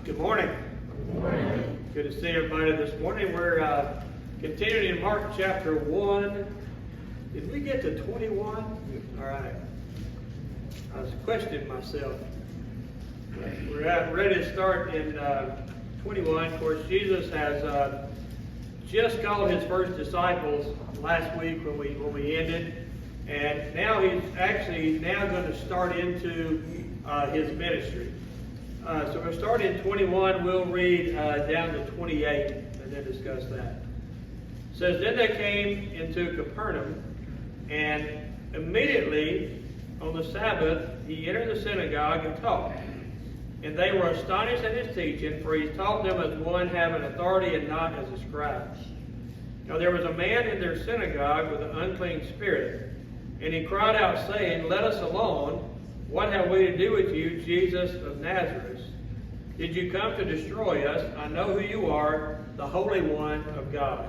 Good morning. Good morning. Good to see everybody this morning. We're continuing in Mark chapter 1. Did we get to 21? All right. I was questioning myself. We're ready to start in 21. Of course, Jesus has just called his first disciples last week when we ended, and now he's actually now going to start into his ministry. So we'll start in 21. We'll read down to 28 and then discuss that. It says, Then they came into Capernaum, and immediately on the Sabbath he entered the synagogue and taught. And they were astonished at his teaching, for he taught them as one having authority and not as a scribe. Now there was a man in their synagogue with an unclean spirit, and he cried out, saying, Let us alone. What have we to do with you, Jesus of Nazareth? Did you come to destroy us? I know who you are, the Holy One of God.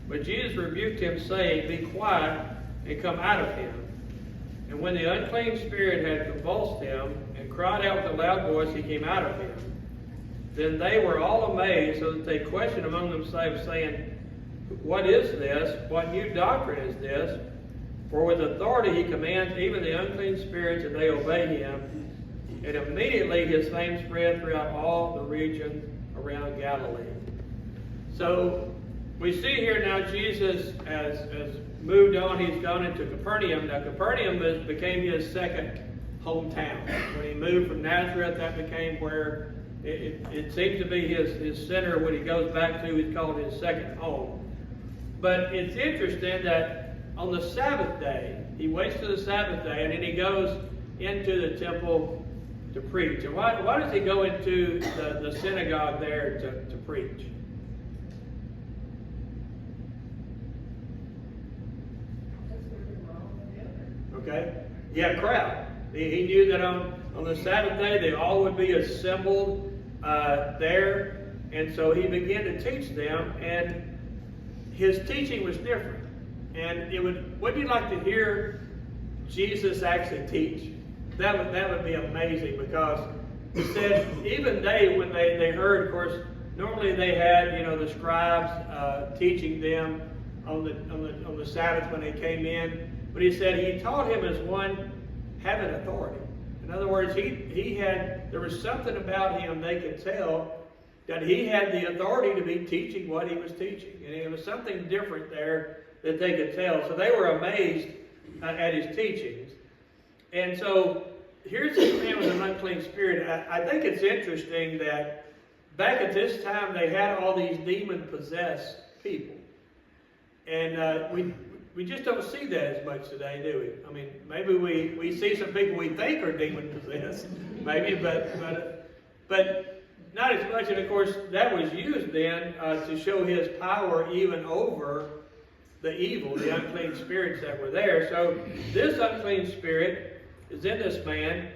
But Jesus rebuked him, saying, Be quiet, and come out of him. And when the unclean spirit had convulsed him, and cried out with a loud voice, he came out of him. Then they were all amazed, so that they questioned among themselves, saying, What is this? What new doctrine is this? For with authority he commands even the unclean spirits, and they obey him. And immediately his fame spread throughout all the region around Galilee. So we see here now Jesus has moved on. He's gone into Capernaum. Now Capernaum became his second hometown. When he moved from Nazareth, that became where it seems to be his center. When he goes back to, he's called his second home. But it's interesting that on the Sabbath day, he waits to the Sabbath day, and then he goes into the temple to preach. And why does he go into the synagogue there to preach? Okay? He had a crowd. He knew that on the Sabbath day they all would be assembled there. And so he began to teach them, and his teaching was different. And wouldn't you like to hear Jesus actually teach? That would be amazing, because he said even when they heard, of course, normally they had the scribes teaching them on the Sabbath when they came in. But he said he taught him as one having authority. In other words, there was something about him they could tell that he had the authority to be teaching what he was teaching. And it was something different there that they could tell. So they were amazed at his teachings. And so here's this man with an unclean spirit. I think it's interesting that back at this time they had all these demon-possessed people. And we just don't see that as much today, do we? I mean, maybe we see some people we think are demon-possessed, maybe, but not as much. And of course, that was used then to show his power even over the evil, the unclean spirits that were there. So this unclean spirit is in this man,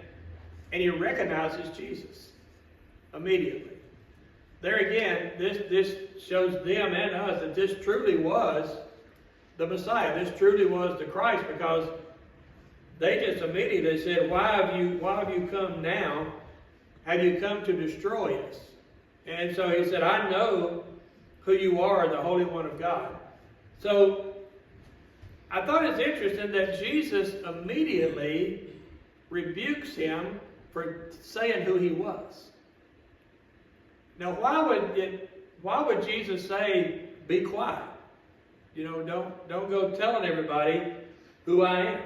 and he recognizes Jesus immediately. There again, this shows them and us that this truly was the Messiah. This truly was the Christ, because they just immediately said, Why have you come now? Have you come to destroy us? And so he said, I know who you are, the Holy One of God. So I thought it's interesting that Jesus immediately rebukes him for saying who he was. Now, why would Jesus say, Be quiet? Don't go telling everybody who I am.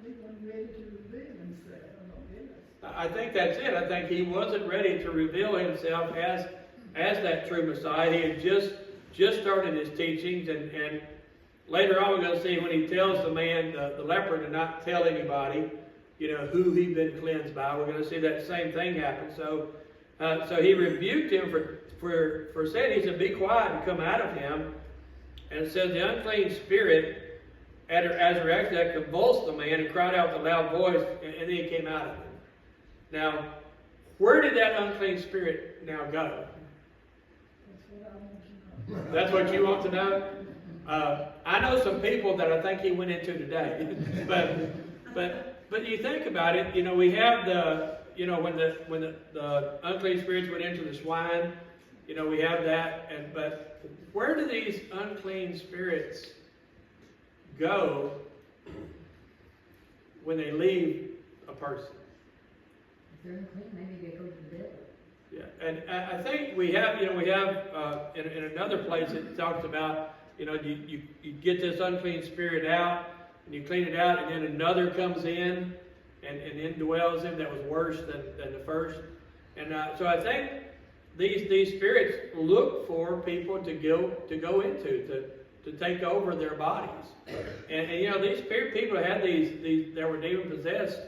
He wasn't ready to reveal himself. I think that's it. I think he wasn't ready to reveal himself as that true Messiah. He had just started his teachings, and later on we're going to see when he tells the man, the leper, to not tell anybody, who he'd been cleansed by. We're going to see that same thing happen. So he rebuked him for saying, he said, Be quiet and come out of him. And it says the unclean spirit, as a reaction, that convulsed the man and cried out with a loud voice, and then he came out of him. Now, where did that unclean spirit now go? That's what you want to know? I know some people that I think he went into today. but you think about it, we have you know, when the unclean spirits went into the swine, you know, we have that. But where do these unclean spirits go when they leave a person? If they're unclean, maybe they go to the devil. Yeah, and I think we have in another place it talks about, you know, you get this unclean spirit out and you clean it out, and then another comes in and indwells him that was worse than the first. And so I think these spirits look for people to go into to take over their bodies. And you know, these people had these that were demon possessed.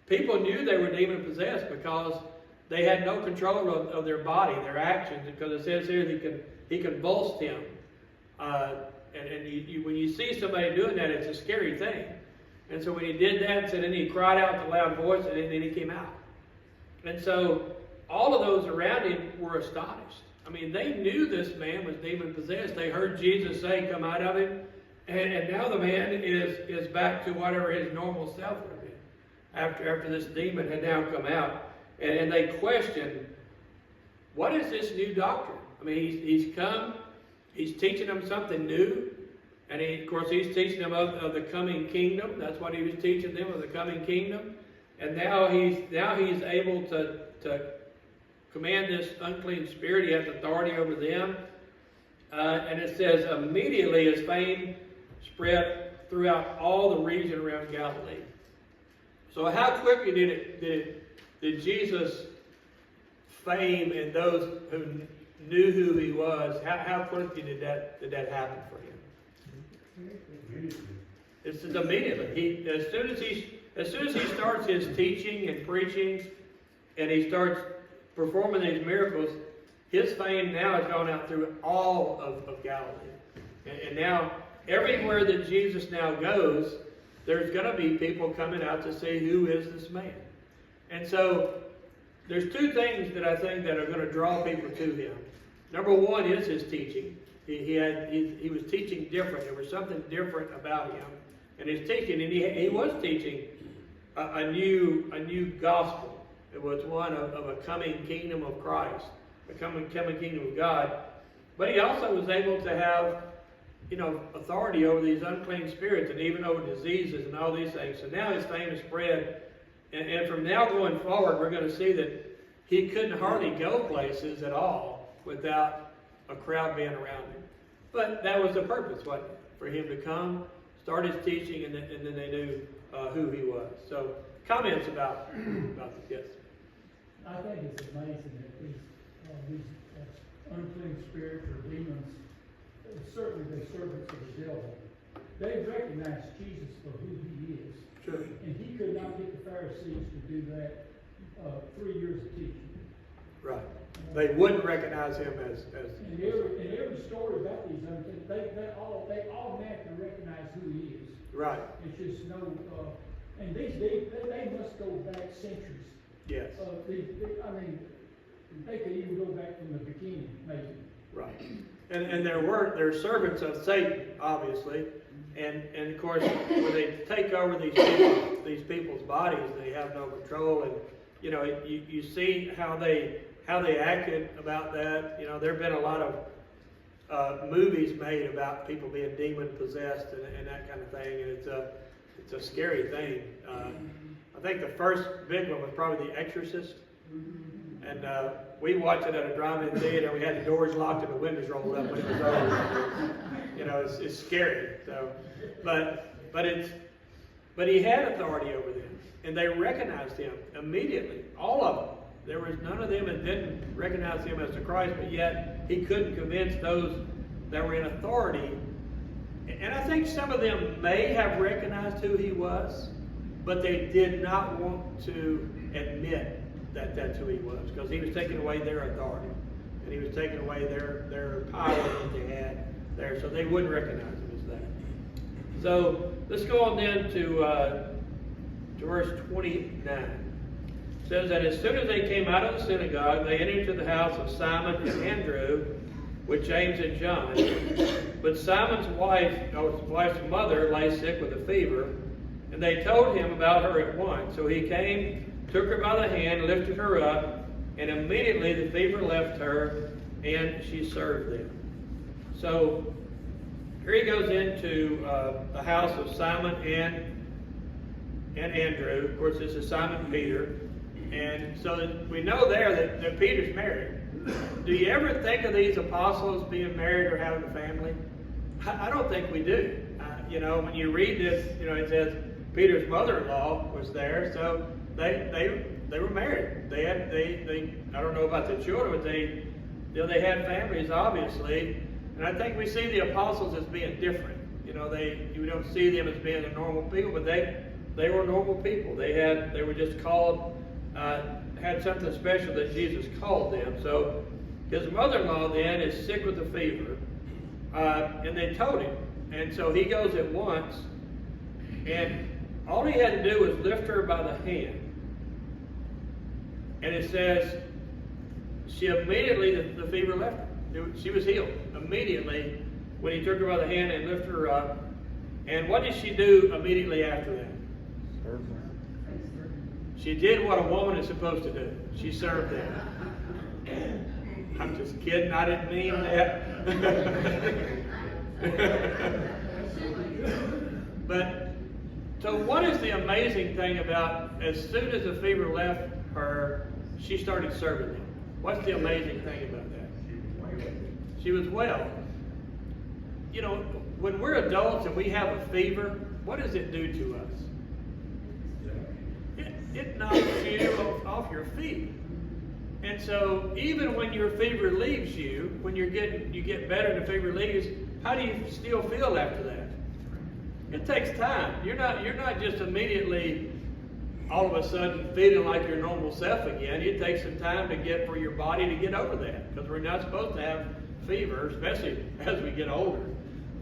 People knew they were demon possessed because they had no control of their body, their actions, because it says here he convulsed him. And when you see somebody doing that, it's a scary thing. And so when he did that, so then he cried out with a loud voice, and then he came out. And so all of those around him were astonished. I mean, they knew this man was demon possessed. They heard Jesus say, "Come out of him," and now the man is back to whatever his normal self would have been after this demon had now come out. And they questioned, what is this new doctrine? I mean, he's come, he's teaching them something new, and of course he's teaching them of the coming kingdom. That's what he was teaching them, of the coming kingdom. And now he's able to command this unclean spirit. He has authority over them. And it says, immediately his fame spread throughout all the region around Galilee. So how quickly did Jesus' fame and those who knew who he was, how quickly did that happen for him? It says immediately. As soon as he starts his teaching and preaching, and he starts performing these miracles, his fame now has gone out through all of Galilee. And now, everywhere that Jesus now goes, there's going to be people coming out to see who is this man. And so, there's two things that I think that are going to draw people to him. Number one is his teaching. He was teaching different. There was something different about him and his teaching, and he was teaching a new gospel. It was one of a coming kingdom of Christ, a coming kingdom of God. But he also was able to have, you know, authority over these unclean spirits and even over diseases and all these things. So now his fame is spread. And from now going forward, we're going to see that he couldn't hardly go places at all without a crowd being around him. But that was the purpose, wasn't it? For him to come, start his teaching, and then they knew who he was. So, comments about this? I think it's amazing that these unclean spirits or demons, certainly they're servants of the devil, they recognize Jesus for who he is. Sure. And he could not get the Pharisees to do that 3 years of teaching. Right. They wouldn't recognize him as in every story about these unclean, they automatically recognize who he is. right. It's just no, and they must go back centuries. Yes. They could even go back from the beginning, maybe. Right. And they're servants of Satan, obviously. And of course, when they take over these people's bodies, they have no control. And you know, you see how they acted about that. You know, there have been a lot of movies made about people being demon possessed and that kind of thing, and it's a scary thing. I think the first big one was probably The Exorcist, and we watched it at a drive-in theater. We had the doors locked and the windows rolled up when it was over. You know, it's scary. So, but he had authority over them, and they recognized him immediately. All of them. There was none of them that didn't recognize him as the Christ, but yet he couldn't convince those that were in authority. And I think some of them may have recognized who he was, but they did not want to admit that that's who he was, because he was taking away their authority, and he was taking away their power that they had there, so they wouldn't recognize him as that. So let's go on then to verse 29. It says that as soon as they came out of the synagogue, they entered into the house of Simon and Andrew with James and John. But Simon's wife's mother lay sick with a fever, And they told him about her at once. So he came, took her by the hand, lifted her up, and immediately the fever left her, and she served them. So here he goes into the house of Simon and Andrew. Of course, this is Simon Peter. And so we know there that Peter's married. Do you ever think of these apostles being married or having a family? I don't think we do. When you read this, it says Peter's mother-in-law was there, so they were married. They I don't know about the children, but they had families, obviously. And I think we see the apostles as being different. You don't see them as being the normal people, but they were normal people. They were just called, had something special that Jesus called them. So his mother-in-law then is sick with a fever, and they told him. And so he goes at once, and all he had to do was lift her by the hand. And it says, she immediately, the fever left her. She was healed immediately when he took her by the hand and lifted her up. And what did she do immediately after that? She did what a woman is supposed to do. She served them. I'm just kidding. I didn't mean that. But so what is the amazing thing about as soon as the fever left her, she started serving them? What's the amazing thing about that? She was well. When we're adults and we have a fever, what does it do to us? It knocks you off your feet. And so even when your fever leaves you, when you get better and the fever leaves, how do you still feel after that? It takes time. You're not just immediately all of a sudden feeling like your normal self again. It takes some time for your body to get over that, because we're not supposed to have fever, especially as we get older.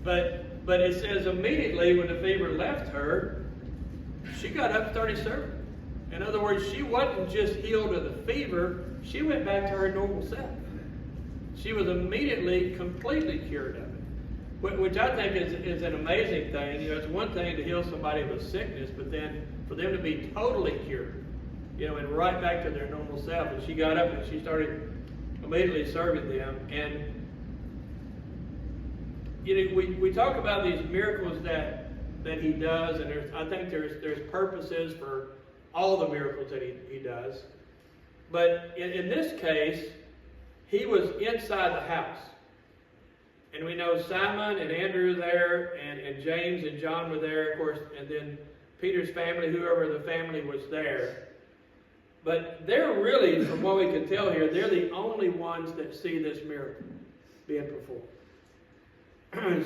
But it says immediately when the fever left her, she got up and started serving. In other words, she wasn't just healed of the fever, she went back to her normal self. She was immediately completely cured of it, which I think is an amazing thing. It's one thing to heal somebody of a sickness, but then for them to be totally cured, and right back to their normal self. And she got up and she started immediately serving them. And we talk about these miracles that he does, and I think there's purposes for all the miracles that he does. But in this case, he was inside the house. And we know Simon and Andrew there, and James and John were there, of course, and then Peter's family, whoever the family was there. But they're really, from what we can tell here, they're the only ones that see this miracle being performed.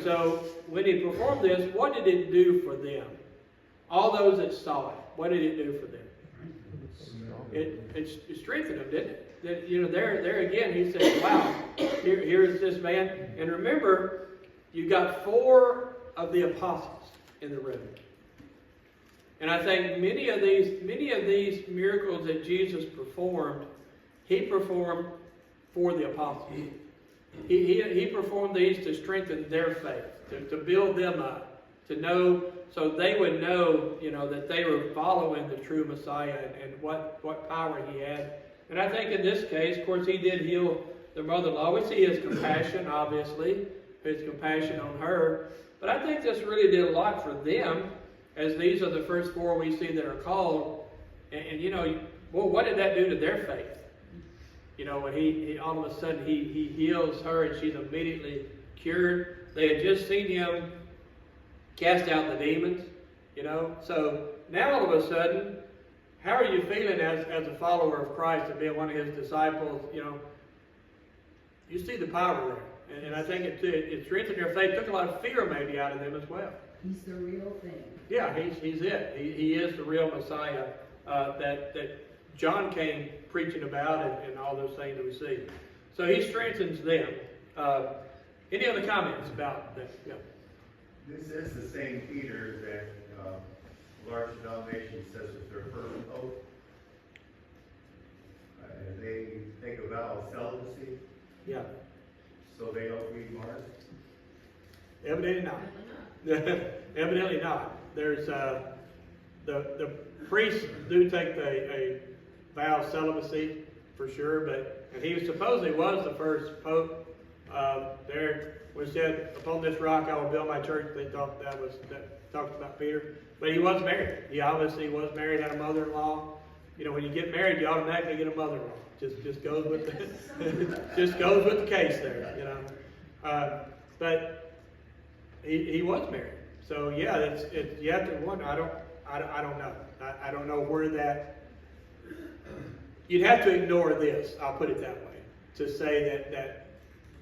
So when he performed this, what did it do for them? All those that saw it, what did it do for them? It strengthened them, didn't it? There again, he said, wow, here's this man. And remember, you got 4 of the apostles in the room. And I think many of these miracles that Jesus performed, he performed for the apostles. He performed these to strengthen their faith, to build them up, to know, so they would know, that they were following the true Messiah and what power he had. And I think in this case, of course, he did heal the mother-in-law. We see his compassion, obviously, his compassion on her. But I think this really did a lot for them, as these are the first 4 we see that are called. And what did that do to their faith? When he all of a sudden he heals her and she's immediately cured. They had just seen him cast out the demons, So now all of a sudden, how are you feeling as a follower of Christ, to be one of his disciples? You see the power there. And I think it strengthened their faith, took a lot of fear maybe out of them as well. He's the real thing. Yeah, he's it. He is the real Messiah that John came preaching about, and all those things that we see. So he strengthens them. Any other comments about that? Yeah. This is the same Peter that large denomination says is their fervent oath. And they take a vow of celibacy. Yeah. So they don't read Mark. Evidently not. Evidently not. There's the priests do take a vow of celibacy for sure, and he supposedly was the first pope. There was said, "Upon this rock I will build my church." They thought that talked about Peter, but he was married. He obviously was married, had a mother-in-law. You know, when you get married, you automatically get a mother-in-law. Just goes with the just goes with the case there. You know, but he was married. So yeah, it's you have to wonder. I don't know. I don't know where that. You'd have to ignore this. I'll put it that way. To say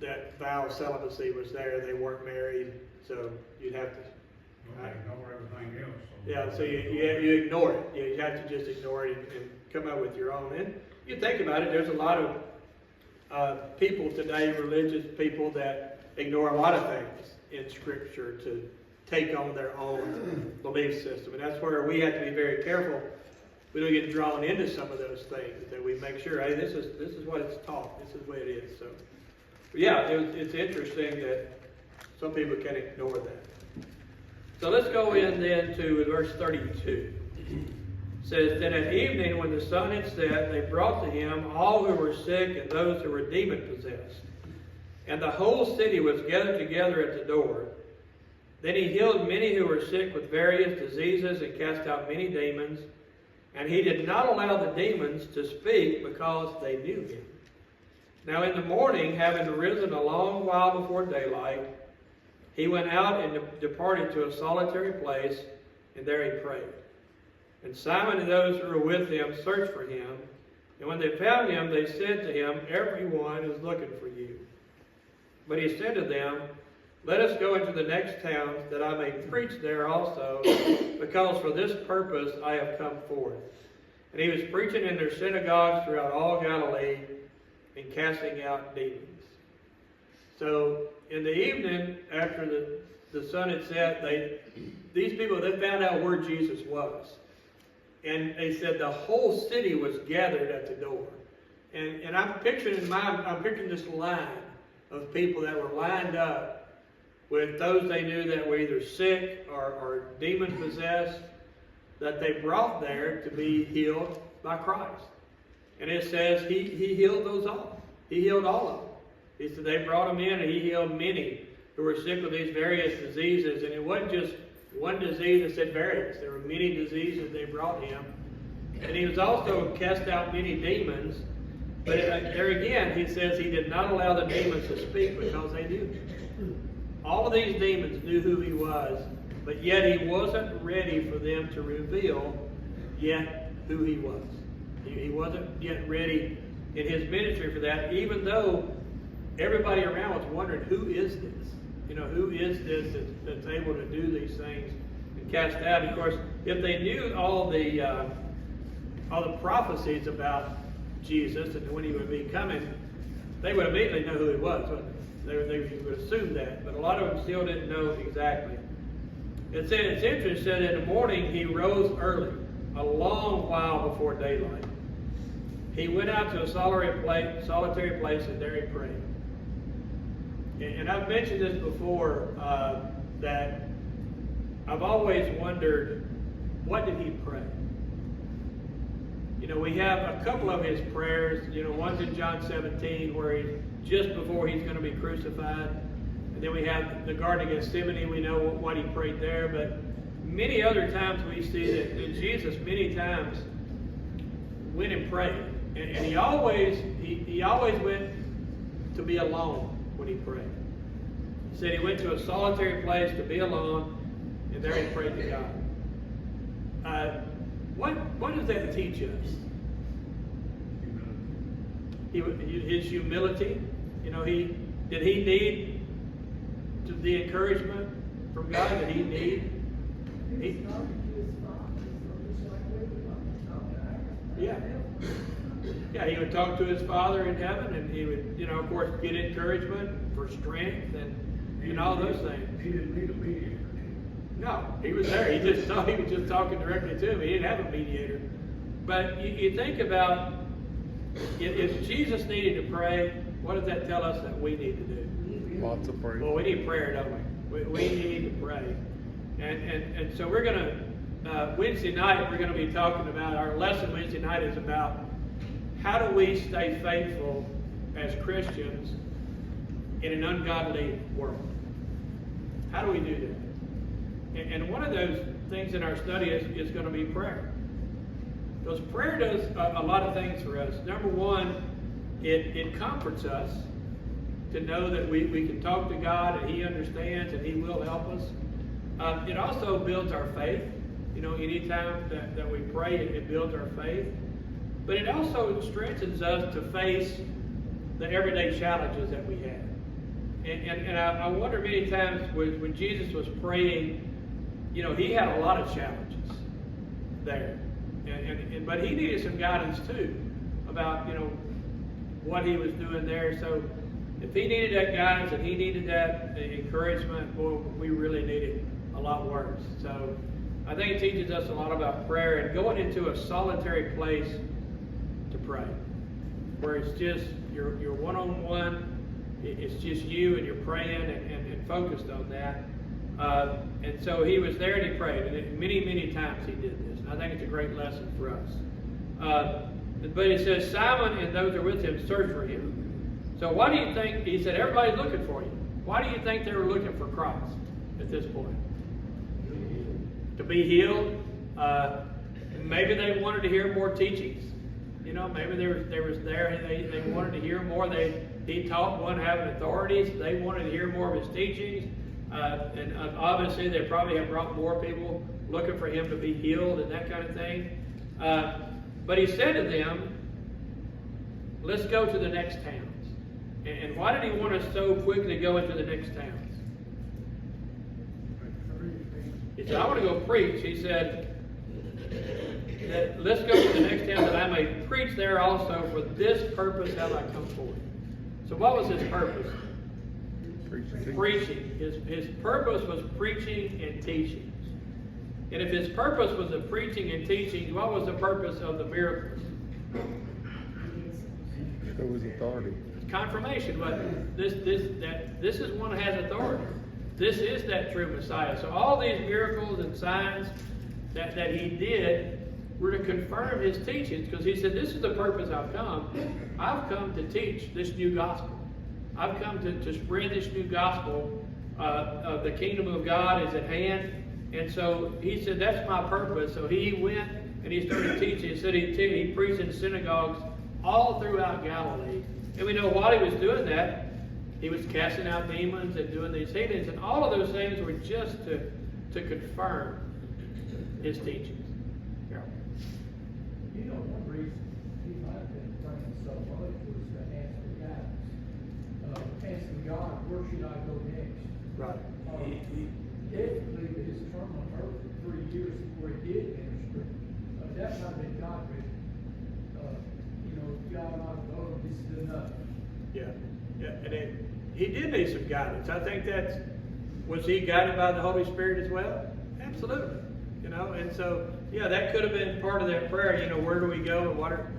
that vow of celibacy was there, they weren't married, so you'd have to. Ignore everything else. Yeah, so you ignore it. You have to just ignore it and come up with your own. And you think about it, there's a lot of people today, religious people, that ignore a lot of things in Scripture to take on their own belief system. And that's where we have to be very careful. We don't get drawn into some of those things, that we make sure, hey, this is what it's taught. This is the way it is. So, but yeah, it's interesting that some people can ignore that. So let's go in then to verse 32. It says, "Then at evening, when the sun had set, they brought to him all who were sick and those who were demon-possessed. And the whole city was gathered together at the door. Then he healed many who were sick with various diseases and cast out many demons. And he did not allow the demons to speak because they knew him. Now in the morning, having risen a long while before daylight, he went out and departed to a solitary place, and there he prayed. And Simon and those who were with him searched for him. And when they found him, they said to him, 'Everyone is looking for you.' But he said to them, 'Let us go into the next towns, that I may preach there also, because for this purpose I have come forth.' And he was preaching in their synagogues throughout all Galilee, and casting out demons." So in the evening, after the sun had set, these people, they found out where Jesus was. And they said the whole city was gathered at the door. And I'm picturing this line of people that were lined up with those they knew that were either sick or demon-possessed, that they brought there to be healed by Christ. And it says he healed those all. He healed all of them. He said they brought him in, and he healed many who were sick with these various diseases. And it wasn't just one disease, it said various. There were many diseases they brought him. And he was also cast out many demons. But there again, he says he did not allow the demons to speak because they knew him. All of these demons knew who he was, but yet he wasn't ready for them to reveal yet who he was. He wasn't yet ready in his ministry for that, even though everybody around was wondering, who is this? You know, who is this that's able to do these things and cast out? Of course, if they knew all the prophecies about Jesus and when he would be coming, they would immediately know who he was, wouldn't they? They would assume that, but a lot of them still didn't know exactly. It said, it's interesting, it said in the morning he rose early, a long while before daylight. He went out to a solitary place, and there he prayed. And I've mentioned this before, that I've always wondered, what did he pray? You know, we have a couple of his prayers. You know, one's in John 17, where just before he's going to be crucified. And then we have the Garden of Gethsemane. We know what he prayed there. But many other times we see that Jesus many times went and prayed. And he always went to be alone when he prayed. He said he went to a solitary place to be alone, and there he prayed to God. What does that teach us? His humility. You know, did he need the encouragement from God that he needed? Yeah, he would talk to his Father in heaven, and he would, you know, of course, get encouragement for strength and all those things. He didn't need a mediator. No, he was there. He was just talking directly to him. He didn't have a mediator. But you think about, if Jesus needed to pray, what does that tell us that we need to do? Lots of prayer. Well, we need prayer, don't we? We need to pray. And so we're going to Wednesday night we're going to be talking about, our lesson Wednesday night is about how do we stay faithful as Christians in an ungodly world. How do we do that? And one of those things in our study is going to be prayer. Because prayer does a lot of things for us. Number one, it comforts us to know that we can talk to God and He understands and He will help us. It also builds our faith. You know, anytime that we pray, it builds our faith. But it also strengthens us to face the everyday challenges that we have. And I wonder many times when Jesus was praying, you know, He had a lot of challenges there. But He needed some guidance too about, you know, what He was doing there. So if He needed that guidance and He needed that encouragement, boy, we really needed a lot worse. So I think it teaches us a lot about prayer and going into a solitary place to pray, where it's just you're one-on-one. It's just you and you're praying and focused on that. And so He was there and He prayed. And many times He did this. And I think it's a great lesson for us. But it says, Simon and those who are with him searched for Him. So why do you think, He said, everybody's looking for you. Why do you think they were looking for Christ at this point? To be healed. Maybe they wanted to hear more teachings. You know, maybe they wanted to hear more. He taught one having authorities. They wanted to hear more of His teachings. And obviously they probably have brought more people looking for Him to be healed and that kind of thing. But He said to them, let's go to the next towns. And why did He want us so quickly go into the next towns? He said, I want to go preach. He said, let's go to the next town that I may preach there also. For this purpose have I come forth. So what was His purpose? Preaching. His purpose was preaching and teaching. And if His purpose was of preaching and teaching, what was the purpose of the miracles? It was authority. Confirmation. But this is one that has authority. This is that true Messiah. So all these miracles and signs that He did were to confirm His teachings, because He said, this is the purpose I've come. I've come to teach this new gospel. I've come to spread this new gospel of the kingdom of God is at hand. And so He said, that's my purpose. So He went and He started teaching. He said He preached in synagogues all throughout Galilee. And we know while He was doing that, He was casting out demons and doing these healings. And all of those things were just to confirm His teachings. Yeah. You know, one reason He might have been praying so much was to ask for guidance. Asking God, where should I go next? Right. He definitely his term on earth for 3 years before He did ministry. That might have been God, but, God might have told Him this is enough. Yeah. And He did need some guidance. I think was He guided by the Holy Spirit as well? Absolutely. You know, and so, yeah, that could have been part of that prayer. You know, where do we go and what are,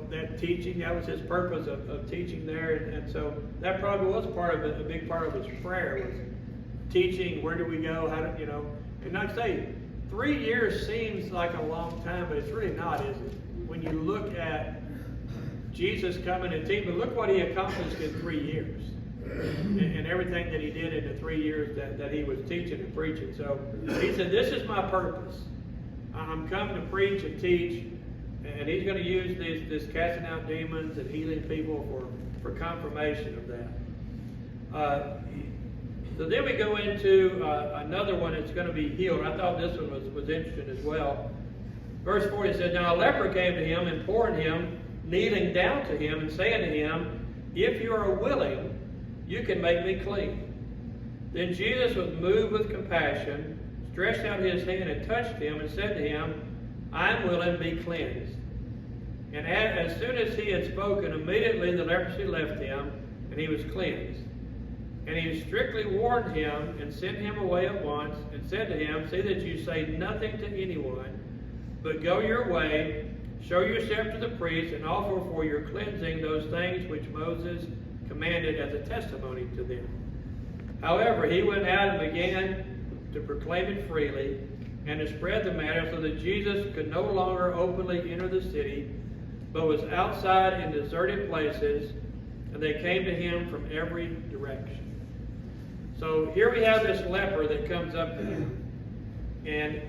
that teaching, that was His purpose of teaching there. And so that probably was part of it, a big part of His prayer was teaching, where do we go, how do, and like I say, 3 years seems like a long time, but it's really not, is it? When you look at Jesus coming and teaching, but look what He accomplished in 3 years. And everything that He did in the 3 years that He was teaching and preaching. So He said, this is my purpose. I'm coming to preach and teach. And He's going to use this casting out demons and healing people for confirmation of that. So then we go into another one that's going to be healed. I thought this one was interesting as well. Verse 40 says, now a leper came to Him, imploring Him, kneeling down to Him, and saying to Him, if you are willing, you can make me clean. Then Jesus was moved with compassion, stretched out His hand and touched him, and said to him, I am willing, be cleansed. And as soon as he had spoken, immediately the leprosy left him, and he was cleansed. And He strictly warned him, and sent him away at once, and said to him, see that you say nothing to anyone, but go your way, show yourself to the priest, and offer for your cleansing those things which Moses commanded as a testimony to them. However, he went out and began to proclaim it freely, and to spread the matter, so that Jesus could no longer openly enter the city, but was outside in deserted places, and they came to him from every direction. So here we have this leper that comes up to him. And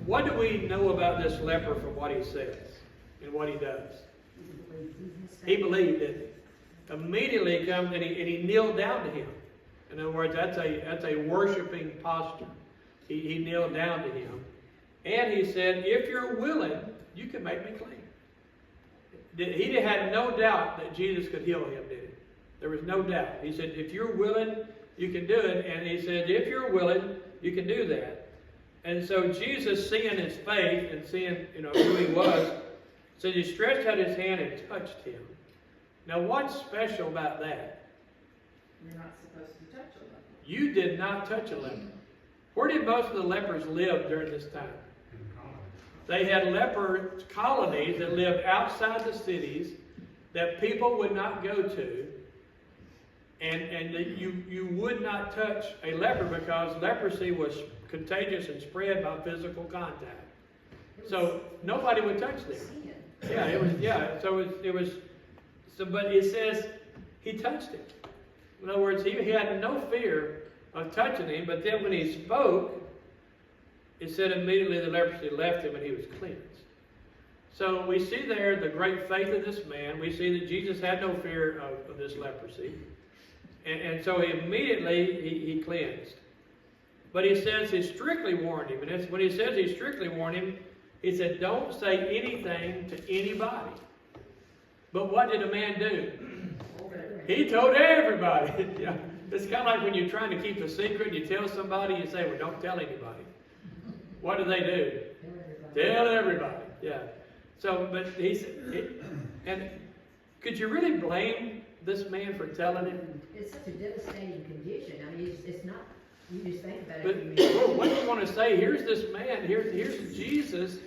what do we know about this leper from what he says and what he does? He believed, didn't he? Immediately he comes and he kneeled down to him. In other words, that's a worshiping posture. He kneeled down to him. And he said, if you're willing, you can make me clean. He had no doubt that Jesus could heal him, did he? There was no doubt. He said, if you're willing, you can do it. And he said, if you're willing, you can do that. And so Jesus, seeing his faith and seeing who he was, said he stretched out his hand and touched him. Now what's special about that? You're not supposed to touch a leper. You did not touch a leper. Where did most of the lepers live during this time? in the colony. They had leper colonies that lived outside the cities that people would not go to. And that you would not touch a leper because leprosy was contagious and spread by physical contact. So nobody would touch them. But it says he touched him. In other words, he had no fear of touching him, but then when he spoke, it said immediately the leprosy left him and he was cleansed. So we see there the great faith of this man. We see that Jesus had no fear of this leprosy. And so immediately he cleansed. But he says he strictly warned him. And when he says he strictly warned him, he said, don't say anything to anybody. But what did the man do? He told everybody. It's kind of like when you're trying to keep a secret, you tell somebody, you say, well, don't tell anybody. What do? Tell everybody. Yeah. So, but he said, and could you really blame this man for telling him? It's such a devastating condition. I mean, it's not, you just think about But it. what do you want to say? Here's this man, here's Jesus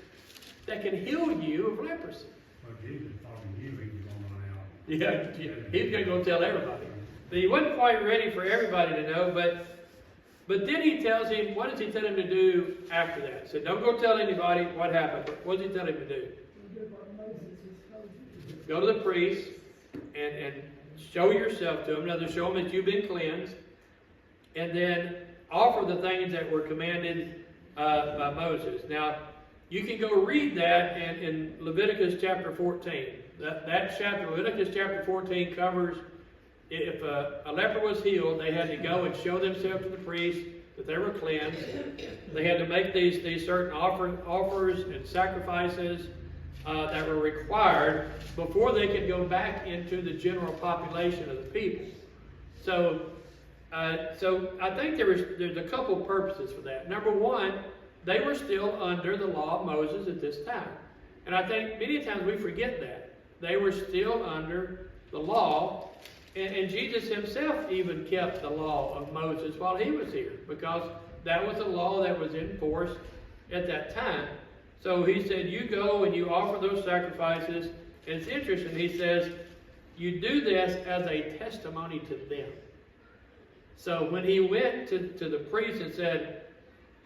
that can heal you of leprosy. Well, Jesus talking to you, he was going to run out. Yeah, he's going to go tell everybody. But he wasn't quite ready for everybody to know, but then he tells him, what does he tell him to do after that? He said, don't go tell anybody what happened. But what does he tell him to do? Go to the priest and show yourself to him. In other words, show him that you've been cleansed. And then offer the things that were commanded by Moses. Now, you can go read that in Leviticus chapter 14. That chapter, Leviticus chapter 14, covers if a leper was healed, they had to go and show themselves to the priest that they were cleansed. They had to make these certain offers and sacrifices that were required before they could go back into the general population of the people. So I think there's a couple purposes for that. Number one, they were still under the law of Moses at this time. And I think many times we forget that. They were still under the law. And Jesus himself even kept the law of Moses while he was here, because that was the law that was in force at that time. So he said, you go and you offer those sacrifices. And it's interesting, he says, you do this as a testimony to them. So when he went to the priest and said,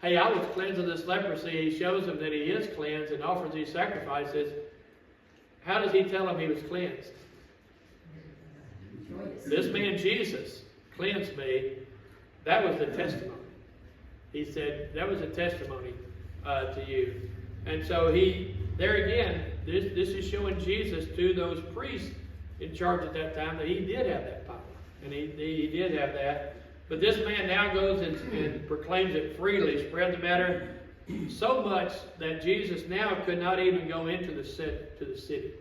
hey, I was cleansed of this leprosy, he shows him that he is cleansed and offers these sacrifices. How does he tell him he was cleansed? This man Jesus cleansed me. That was the testimony. He said, that was a testimony to you. And so there again, this is showing Jesus to those priests in charge at that time that he did have that power. And he did have that. But this man now goes and proclaims it freely, spread the matter so much that Jesus now could not even go into the city.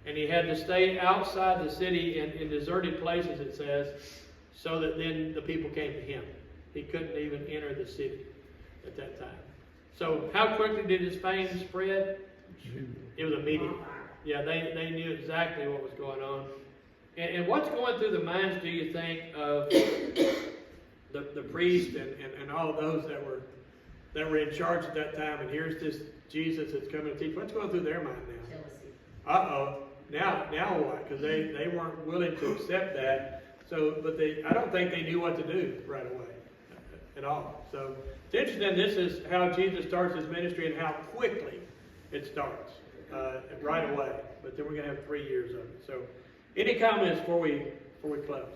And he had to stay outside the city in deserted places, it says, so that then the people came to him. He couldn't even enter the city at that time. So how quickly did his fame spread? It was immediate. Yeah, they knew exactly what was going on. And what's going through the minds, do you think, of the priest and all of those that were in charge at that time? And here's this Jesus that's coming to teach. What's going through their mind now? Jealousy. Uh-oh. Now what? Because they weren't willing to accept that. So, but I don't think they knew what to do right away. at all. So it's interesting, this is how Jesus starts his ministry and how quickly it starts, right away. But then we're going to have 3 years of it. So any comments before we close?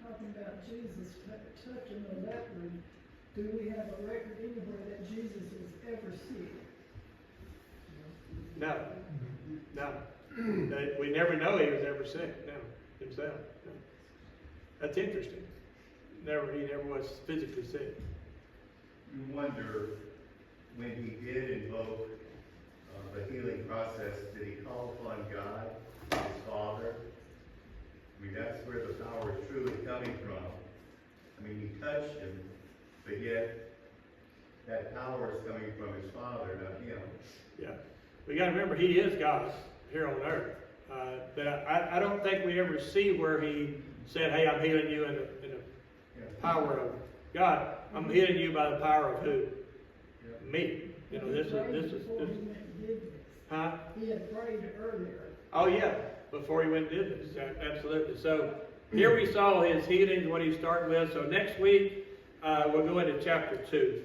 Talking about Jesus touching the leper, do we have a record anywhere that Jesus was ever sick? No. No. We never know he was ever sick, no, himself. No. That's interesting. He never was physically sick. You wonder, when he did invoke the healing process, did he call upon God, his Father? I mean, that's where the power is truly coming from. I mean, he touched him, but yet that power is coming from his Father, not him. Yeah. We got to remember, he is God here on earth. But I don't think we ever see where he said, hey, I'm healing you in the power of God. I'm healing you by the power of who? Yeah. Me. You know, this Before is, he went and did this. huh? He had prayed earlier. Oh yeah, before he went and did this, absolutely. So here we saw his healings, what he started with. So next week, we'll go into chapter 2.